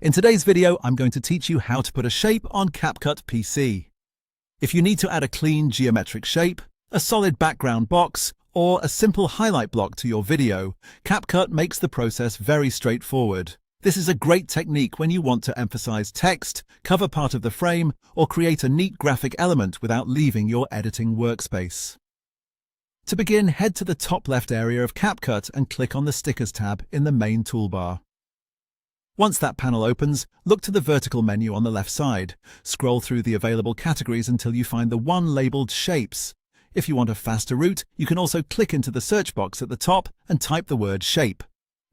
In today's video, I'm going to teach you how to put a shape on CapCut PC. If you need to add a clean geometric shape, a solid background box, or a simple highlight block to your video, CapCut makes the process very straightforward. This is a great technique when you want to emphasize text, cover part of the frame, or create a neat graphic element without leaving your editing workspace. To begin, head to the top left area of CapCut and click on the Stickers tab in the main toolbar. Once that panel opens, look to the vertical menu on the left side. Scroll through the available categories until you find the one labeled Shapes. If you want a faster route, you can also click into the search box at the top and type the word Shape.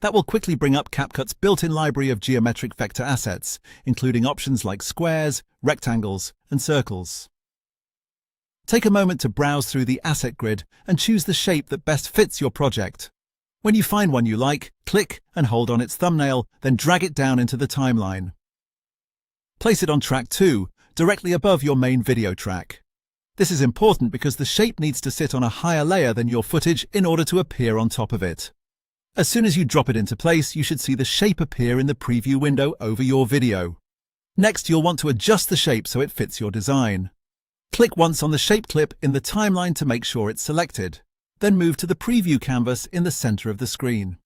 That will quickly bring up CapCut's built-in library of geometric vector assets, including options like squares, rectangles, and circles. Take a moment to browse through the asset grid and choose the shape that best fits your project. When you find one you like, click and hold on its thumbnail, then drag it down into the timeline. Place it on track 2, directly above your main video track. This is important because the shape needs to sit on a higher layer than your footage in order to appear on top of it. As soon as you drop it into place, you should see the shape appear in the preview window over your video. Next, you'll want to adjust the shape so it fits your design. Click once on the shape clip in the timeline to make sure it's selected. Then move to the preview canvas in the center of the screen.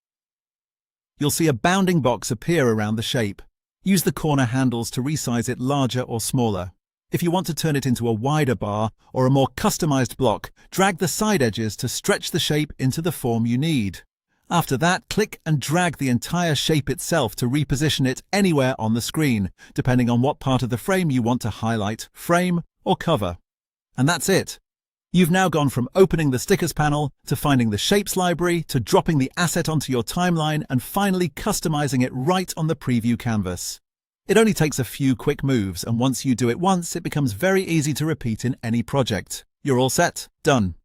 You'll see a bounding box appear around the shape. Use the corner handles to resize it larger or smaller. If you want to turn it into a wider bar or a more customized block, drag the side edges to stretch the shape into the form you need. After that, click and drag the entire shape itself to reposition it anywhere on the screen, depending on what part of the frame you want to highlight, frame, or cover. And that's it. You've now gone from opening the stickers panel to finding the shapes library to dropping the asset onto your timeline and finally customizing it right on the preview canvas. It only takes a few quick moves, and once you do it once, it becomes very easy to repeat in any project. You're all set, done.